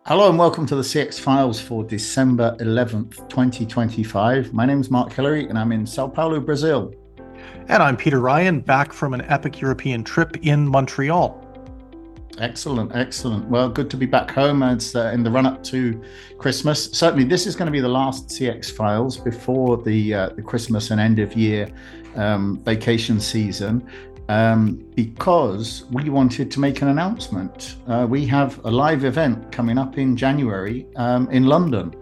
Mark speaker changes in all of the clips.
Speaker 1: Hello and welcome to the CX Files for December 11th, 2025. My name is Mark Hillary and I'm in São Paulo, Brazil.
Speaker 2: And I'm Peter Ryan, back from an epic European trip in Montreal.
Speaker 1: Excellent, excellent. Well, good to be back home as in the run-up to Christmas. Certainly, this is going to be the last CX Files before the Christmas and end of year vacation season. Because we wanted to make an announcement. We have a live event coming up in January in London.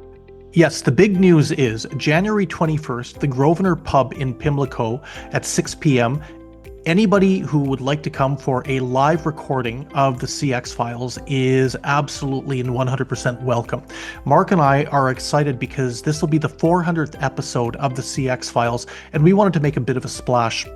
Speaker 2: Yes, the big news is January 21st, the Grosvenor Pub in Pimlico at 6 p.m. Anybody who would like to come for a live recording of the CX Files is absolutely and 100% welcome. Mark and I are excited because this will be the 400th episode of the CX Files, and we wanted to make a bit of a splash.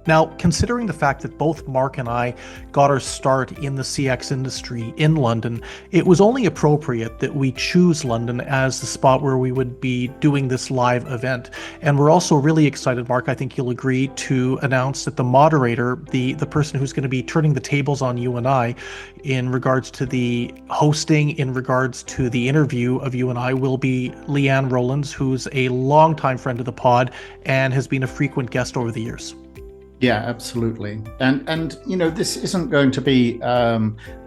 Speaker 2: Now, considering the fact that both Mark and I got our start in the CX industry in London, it was only appropriate that we choose London as the spot where we would be doing this live event. And we're also really excited, Mark, I think you'll agree, to announce that the moderator, the person who's going to be turning the tables on you and I in regards to the hosting, in regards to the interview of you and I, will be Leanne Rowlands, who's a longtime friend of the pod and has been a frequent guest over the years.
Speaker 1: Yeah, absolutely. And you know, this isn't going to be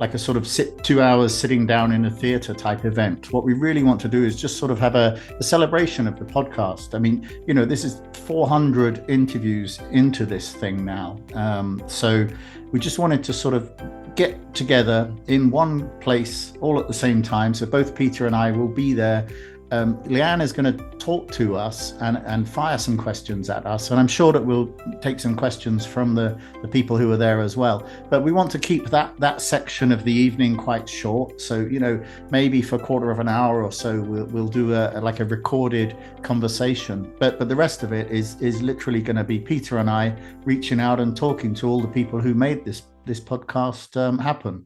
Speaker 1: like a sort of 2 hours sitting down in a theater type event. What we really want to do is just sort of have a celebration of the podcast. I mean, you know, this is 400 interviews into this thing now. So we just wanted to sort of get together in one place all at the same time. So both Peter and I will be there. Leanne is going to talk to us and fire some questions at us, and I'm sure that we'll take some questions from the people who are there as well. But we want to keep that section of the evening quite short. So, you know, maybe for a quarter of an hour or so, we'll do a recorded conversation. But the rest of it is literally going to be Peter and I reaching out and talking to all the people who made this podcast happen.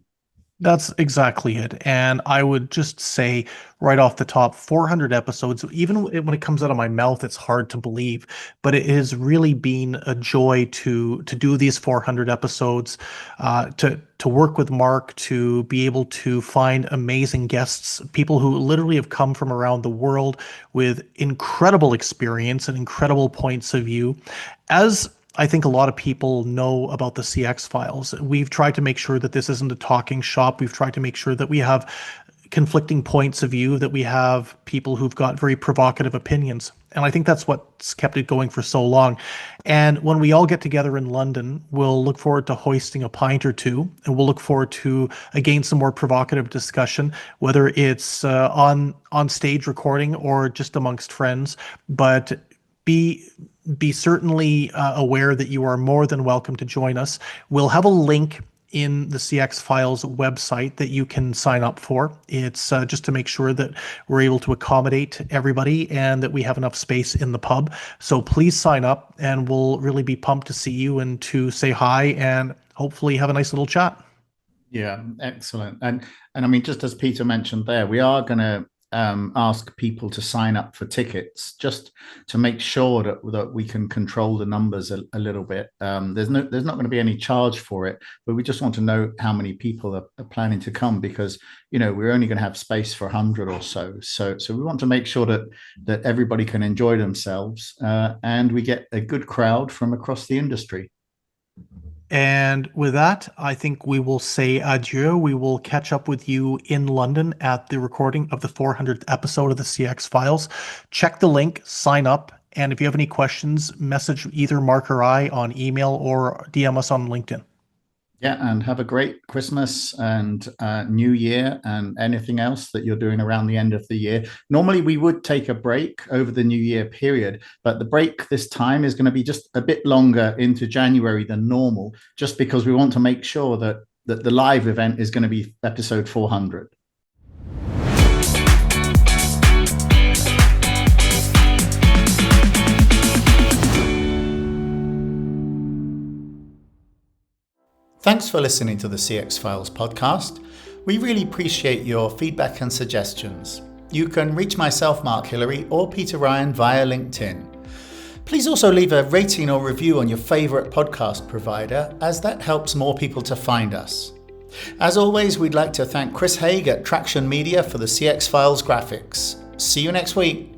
Speaker 2: That's exactly it. And I would just say right off the top, 400 episodes, even when it comes out of my mouth, it's hard to believe, but it has really been a joy to do these 400 episodes, to work with Mark, to be able to find amazing guests, people who literally have come from around the world with incredible experience and incredible points of view. As I think a lot of people know about the CX Files, we've tried to make sure that this isn't a talking shop. We've tried to make sure that we have conflicting points of view, that we have people who've got very provocative opinions. And I think that's what's kept it going for so long. And when we all get together in London, we'll look forward to hoisting a pint or two, and we'll look forward to, again, some more provocative discussion, whether it's on stage recording or just amongst friends. But be certainly aware that you are more than welcome to join us. We'll have a link in the CX Files website that you can sign up for. It's just to make sure that we're able to accommodate everybody and that we have enough space in the pub. So please sign up, and we'll really be pumped to see you and to say hi and hopefully have a nice little chat.
Speaker 1: Yeah, excellent. And I mean, just as Peter mentioned there, we are going to ask people to sign up for tickets just to make sure that we can control the numbers a little bit. There's not going to be any charge for it, but we just want to know how many people are planning to come, because, you know, we're only going to have space for 100 or so. So we want to make sure that everybody can enjoy themselves and we get a good crowd from across the industry.
Speaker 2: And with that, I think we will say adieu. We will catch up with you in London at the recording of the 400th episode of the CX Files. Check the link, sign up, and if you have any questions, message either Mark or I on email or DM us on LinkedIn.
Speaker 1: Yeah, and have a great Christmas and New Year and anything else that you're doing around the end of the year. Normally, we would take a break over the New Year period, but the break this time is going to be just a bit longer into January than normal, just because we want to make sure that the live event is going to be episode 400. Thanks for listening to the CX Files podcast. We really appreciate your feedback and suggestions. You can reach myself, Mark Hillary, or Peter Ryan via LinkedIn. Please also leave a rating or review on your favorite podcast provider, as that helps more people to find us. As always, we'd like to thank Chris Haig at Traction Media for the CX Files graphics. See you next week.